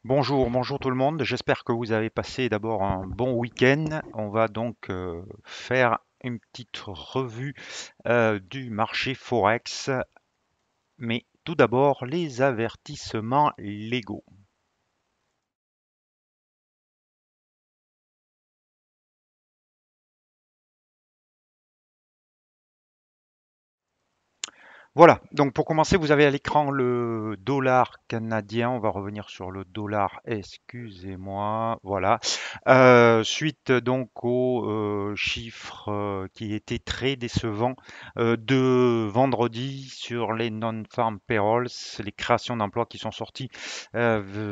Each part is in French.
Bonjour, bonjour tout le monde. J'espère que vous avez passé d'abord un bon week-end. On va donc faire une petite revue du marché Forex. Mais tout d'abord, les avertissements légaux. Voilà, donc pour commencer, vous avez à l'écran le dollar canadien. On va revenir sur le dollar, excusez-moi. Voilà. Suite donc aux chiffres qui étaient très décevants de vendredi sur les non-farm payrolls, les créations d'emplois qui sont sorties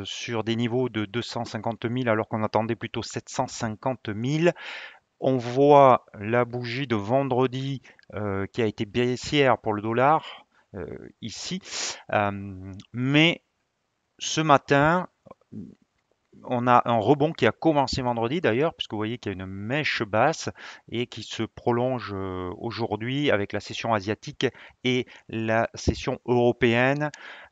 sur des niveaux de 250 000 alors qu'on attendait plutôt 750 000. On voit la bougie de vendredi qui a été baissière pour le dollar ici. Mais ce matin, on a un rebond qui a commencé vendredi d'ailleurs, puisque vous voyez qu'il y a une mèche basse et qui se prolonge aujourd'hui avec la session asiatique et la session européenne.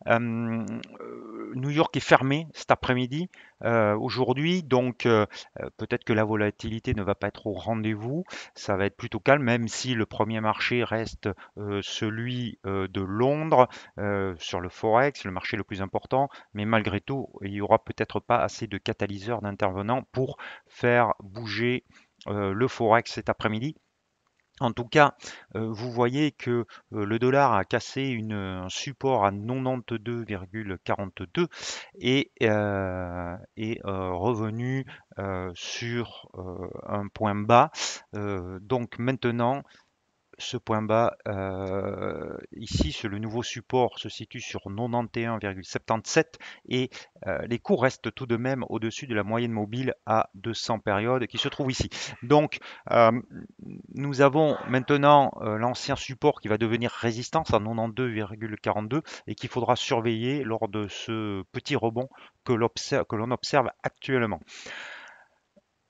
New York est fermé cet après-midi, aujourd'hui, donc peut-être que la volatilité ne va pas être au rendez-vous. Ça va être plutôt calme, même si le premier marché reste celui de Londres sur le Forex, le marché le plus important, mais malgré tout, il n'y aura peut-être pas assez de catalyseurs d'intervenants pour faire bouger le Forex cet après-midi. En tout cas, vous voyez que le dollar a cassé un support à 92,42 et est revenu sur un point bas. Donc maintenant, ce point bas ici sur le nouveau support se situe sur 91,77 et les cours restent tout de même au-dessus de la moyenne mobile à 200 périodes qui se trouve ici. Donc euh, nous avons maintenant l'ancien support qui va devenir résistance à 92,42 et qu'il faudra surveiller lors de ce petit rebond que l'on observe actuellement.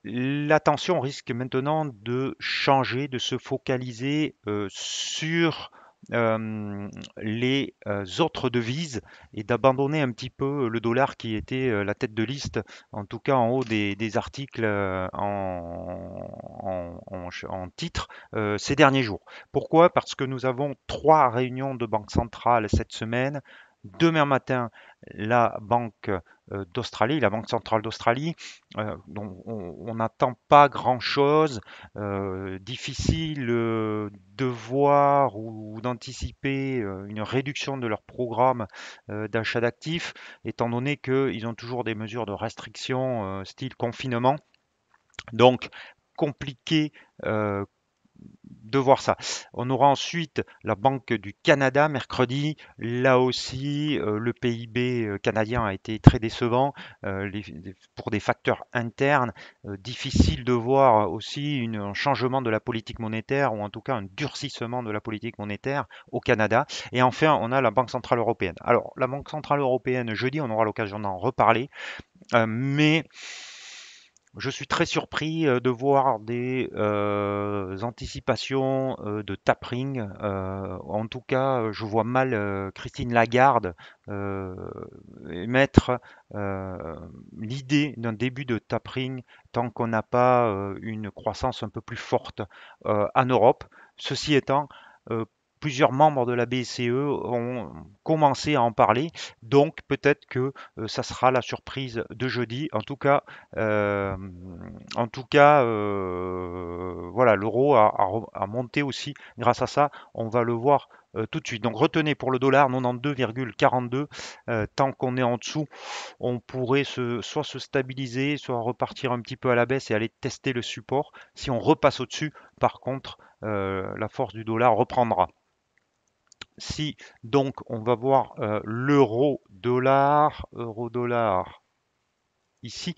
L'attention risque maintenant de changer, de se focaliser sur les autres devises et d'abandonner un petit peu le dollar qui était la tête de liste, en tout cas en haut des articles en titre ces derniers jours. Pourquoi? Parce que nous avons trois réunions de banque centrale cette semaine. Demain matin, la Banque d'Australie, la Banque centrale d'Australie, dont on n'attend pas grand-chose, difficile de voir ou d'anticiper une réduction de leur programme d'achat d'actifs, étant donné qu'ils ont toujours des mesures de restriction style confinement. Donc, compliqué euh, de voir ça. On aura ensuite la Banque du Canada mercredi. Là aussi, le PIB canadien a été très décevant pour des facteurs internes. Difficile de voir aussi un changement de la politique monétaire ou en tout cas un durcissement de la politique monétaire au Canada. Et enfin, on a la Banque centrale européenne. Alors, la Banque centrale européenne, jeudi, on aura l'occasion d'en reparler, mais je suis très surpris de voir des anticipations de tapering. En tout cas, je vois mal Christine Lagarde euh, émettre l'idée d'un début de tapering tant qu'on n'a pas une croissance un peu plus forte en Europe. Ceci étant, euh, plusieurs membres de la BCE ont commencé à en parler, donc peut-être que ça sera la surprise de jeudi. Euh, voilà, l'euro a monté aussi grâce à ça. On va le voir tout de suite. Donc retenez pour le dollar 92,42. Tant qu'on est en dessous, on pourrait soit se stabiliser, soit repartir un petit peu à la baisse et aller tester le support. Si on repasse au-dessus, par contre, la force du dollar reprendra. Si donc on va voir euro-dollar ici.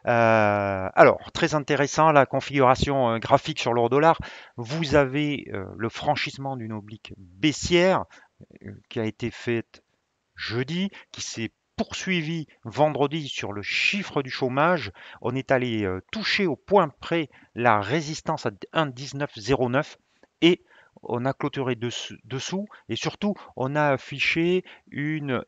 Alors, très intéressant, la configuration graphique sur l'euro-dollar. Vous avez le franchissement d'une oblique baissière qui a été faite jeudi, qui s'est poursuivi vendredi sur le chiffre du chômage. On est allé toucher au point près la résistance à 1,1909 et on a clôturé dessous et surtout on a affiché une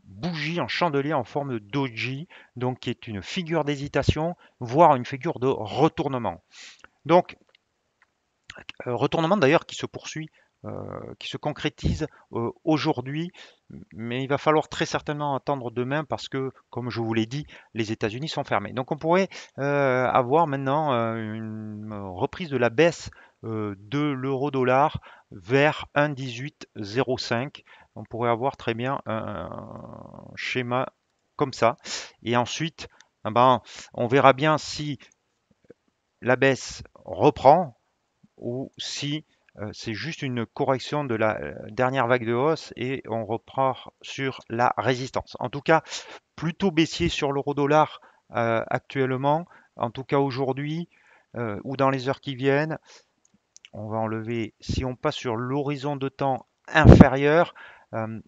bougie, un chandelier en forme de doji, donc qui est une figure d'hésitation, voire une figure de retournement. Donc, retournement d'ailleurs qui se poursuit, qui se concrétise aujourd'hui, mais il va falloir très certainement attendre demain parce que, comme je vous l'ai dit, les États-Unis sont fermés. Donc on pourrait avoir maintenant une reprise de la baisse de l'euro-dollar vers 1,1805. On pourrait avoir très bien un schéma comme ça. Et ensuite, eh ben, on verra bien si la baisse reprend ou si c'est juste une correction de la dernière vague de hausse et on reprend sur la résistance. En tout cas, plutôt baissier sur l'euro-dollar actuellement, en tout cas aujourd'hui ou dans les heures qui viennent. On va enlever, si on passe sur l'horizon de temps inférieur, euh,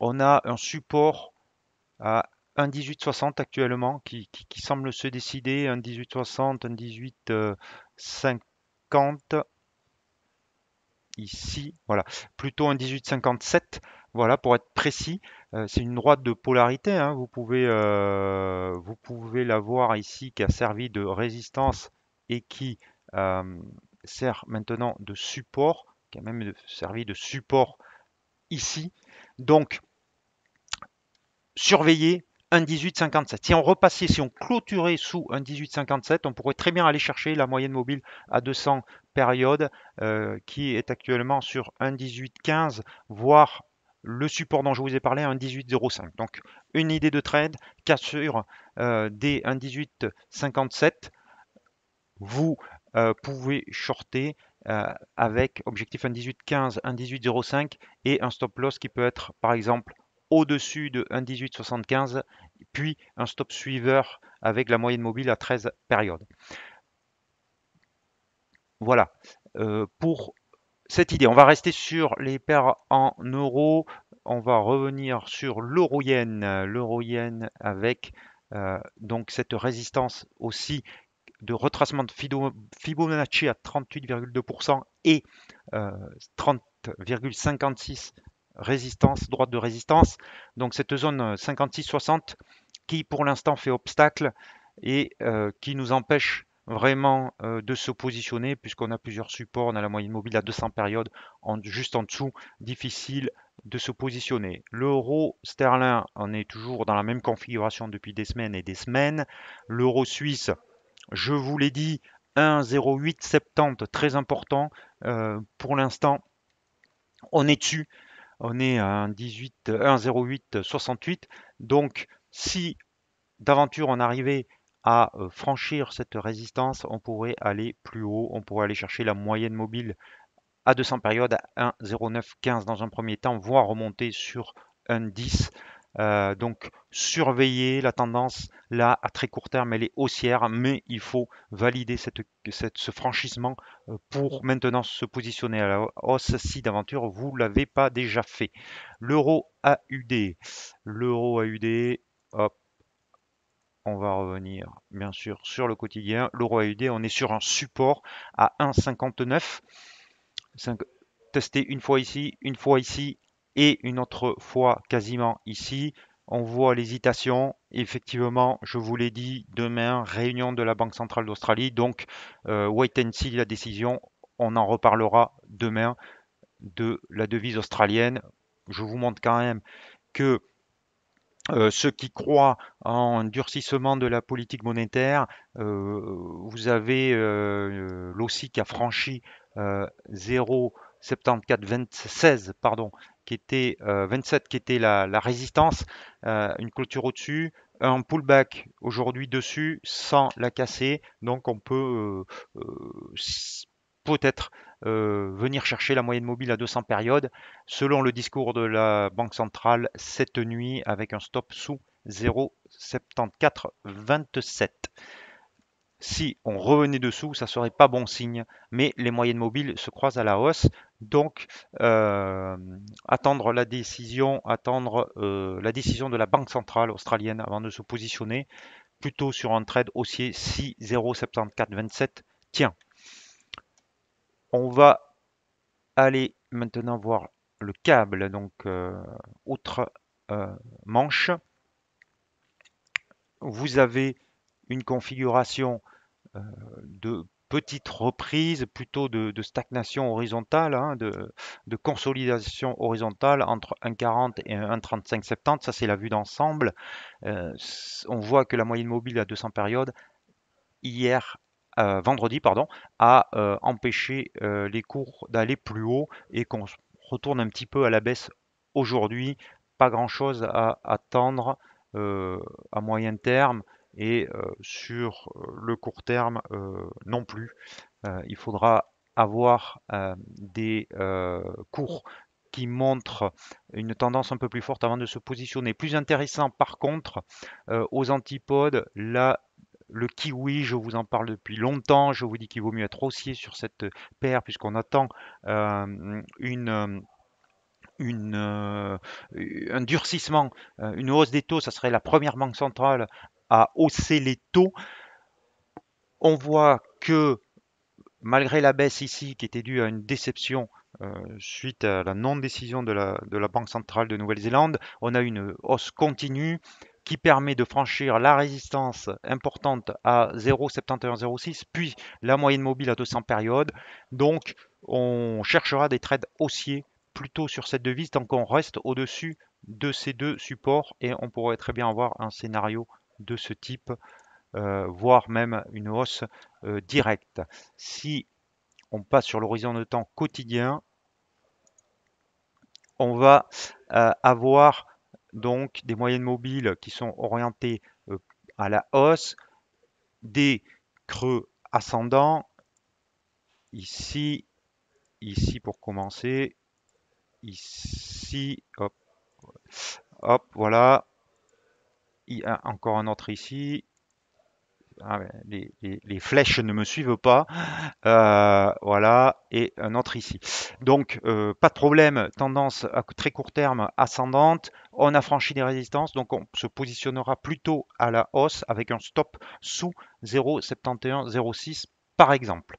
on a un support à 1,1860 actuellement qui semble se décider, 1,1860, 1,1850 ici, voilà, plutôt un 18,57, voilà, pour être précis. C'est une droite de polarité, hein, vous pouvez la voir ici qui a servi de résistance et qui euh, sert maintenant de support, qui a même servi de support ici. Donc, surveiller un 18,57. Si on repassait, si on clôturait sous un 18,57, on pourrait très bien aller chercher la moyenne mobile à 200 périodes qui est actuellement sur un 18,15, voire le support dont je vous ai parlé, un 18,05. Donc une idée de trade, cassure des 1,1857, vous pouvez shorter avec objectif 1,1815, 1,1805 et un stop loss qui peut être par exemple au-dessus de 1,1875, puis un stop suiveur avec la moyenne mobile à 13 périodes. Voilà pour cette idée. On va rester sur les paires en euros. On va revenir sur l'euro-yen. L'euro-yen avec donc cette résistance aussi de retracement de Fibonacci à 38,2% et 30,56 résistance, droite de résistance. Donc cette zone 56-60 qui pour l'instant fait obstacle et qui nous empêche vraiment de se positionner puisqu'on a plusieurs supports, on a la moyenne mobile à 200 périodes juste en dessous, difficile de se positionner. L'euro sterling, on est toujours dans la même configuration depuis des semaines et des semaines. L'euro suisse, je vous l'ai dit, 1,0870, très important. Pour l'instant, on est dessus. On est à 1,0868. Donc, si d'aventure on arrivait à franchir cette résistance, on pourrait aller plus haut. On pourrait aller chercher la moyenne mobile à 200 périodes à 1,0915 dans un premier temps, voire remonter sur 1,10. Donc surveiller la tendance là à très court terme, elle est haussière, mais il faut valider ce franchissement pour maintenant se positionner à la hausse si d'aventure vous ne l'avez pas déjà fait. L'euro AUD, l'euro AUD, hop, on va revenir bien sûr sur le quotidien. L'euro AUD, on est sur un support à 1,59. Tester une fois ici et une autre fois quasiment ici. On voit l'hésitation. Effectivement, je vous l'ai dit, demain, réunion de la Banque centrale d'Australie. Donc, wait and see la décision. On en reparlera demain de la devise australienne. Je vous montre quand même que ceux qui croient en durcissement de la politique monétaire, vous avez l'OSI qui a franchi 0,7426, pardon, qui était 27, qui était la résistance, une clôture au-dessus, un pullback aujourd'hui dessus sans la casser. Donc on peut peut-être venir chercher la moyenne mobile à 200 périodes selon le discours de la Banque centrale cette nuit avec un stop sous 0,7427. Si on revenait dessous, ça serait pas bon signe, mais les moyennes mobiles se croisent à la hausse. Donc, attendre la décision de la Banque centrale australienne avant de se positionner, plutôt sur un trade haussier si 0,7427 tient. On va aller maintenant voir le câble. Donc, outre manches. Vous avez une configuration de petites reprises, plutôt de stagnation horizontale, hein, de consolidation horizontale entre 1,40 et 1,3570. Ça, c'est la vue d'ensemble. On voit que la moyenne mobile à 200 périodes, vendredi, pardon, a empêché les cours d'aller plus haut et qu'on retourne un petit peu à la baisse aujourd'hui. Pas grand-chose à attendre à moyen terme et sur le court terme non plus. Il faudra avoir des cours qui montrent une tendance un peu plus forte avant de se positionner. Plus intéressant par contre, aux antipodes, là, le kiwi, je vous en parle depuis longtemps. Je vous dis qu'il vaut mieux être haussier sur cette paire puisqu'on attend une, un durcissement, une hausse des taux. Ça serait la première banque centrale à hausser les taux. On voit que malgré la baisse ici qui était due à une déception suite à la non-décision de la Banque centrale de Nouvelle-Zélande, on a une hausse continue qui permet de franchir la résistance importante à 0,7106, puis la moyenne mobile à 200 périodes. Donc, on cherchera des trades haussiers plutôt sur cette devise tant qu'on reste au-dessus de ces deux supports et on pourrait très bien avoir un scénario de ce type, voire même une hausse directe. Si on passe sur l'horizon de temps quotidien, on va avoir donc des moyennes mobiles qui sont orientées à la hausse, des creux ascendants, ici, ici pour commencer, ici, hop, hop, voilà, encore un autre ici. Ah, les flèches ne me suivent pas. Voilà, et un autre ici. Donc, pas de problème, tendance à très court terme ascendante. On a franchi des résistances, donc on se positionnera plutôt à la hausse avec un stop sous 0,7106 par exemple.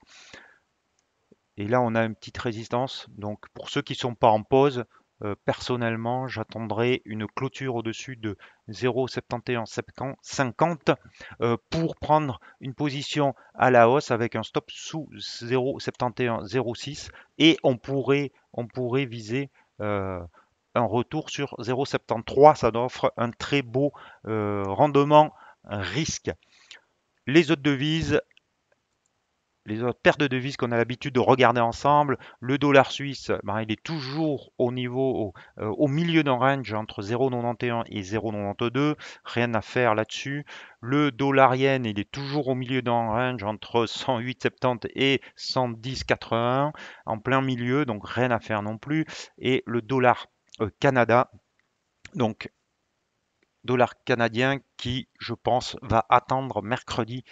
Et là, on a une petite résistance. Donc, pour ceux qui ne sont pas en pause, personnellement, j'attendrai une clôture au-dessus de 0,7150 pour prendre une position à la hausse avec un stop sous 0,7106 et on pourrait viser un retour sur 0,73. Ça offre un très beau rendement risque. Les autres devises, les autres paires de devises qu'on a l'habitude de regarder ensemble, le dollar suisse, ben, il est toujours au niveau, au milieu d'un range entre 0,91 et 0,92, rien à faire là-dessus. Le dollar yen, il est toujours au milieu d'un range entre 108,70 et 110,81, en plein milieu, donc rien à faire non plus. Et le dollar Canada, donc dollar canadien qui, je pense, va attendre mercredi.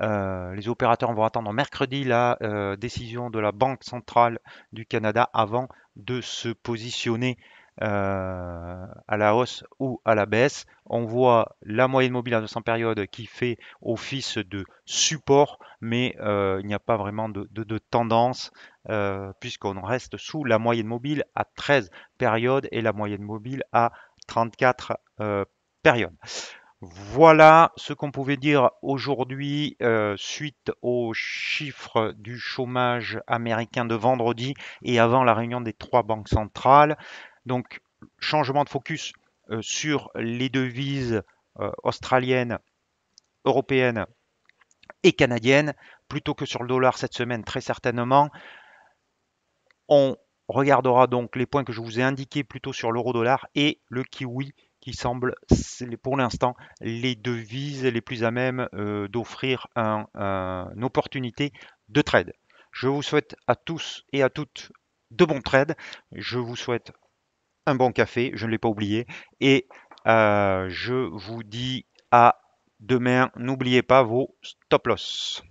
Les opérateurs vont attendre mercredi la décision de la Banque centrale du Canada avant de se positionner à la hausse ou à la baisse. On voit la moyenne mobile à 200 périodes qui fait office de support, mais il n'y a pas vraiment de tendance puisqu'on reste sous la moyenne mobile à 13 périodes et la moyenne mobile à 34 périodes. Voilà ce qu'on pouvait dire aujourd'hui suite aux chiffres du chômage américain de vendredi et avant la réunion des trois banques centrales. Donc, changement de focus sur les devises australiennes, européennes et canadiennes plutôt que sur le dollar cette semaine, très certainement. On regardera donc les points que je vous ai indiqués plutôt sur l'euro-dollar et le kiwi qui semble pour l'instant les devises les plus à même d'offrir une opportunité de trade. Je vous souhaite à tous et à toutes de bons trades. Je vous souhaite un bon café, je ne l'ai pas oublié. Et je vous dis à demain. N'oubliez pas vos stop loss.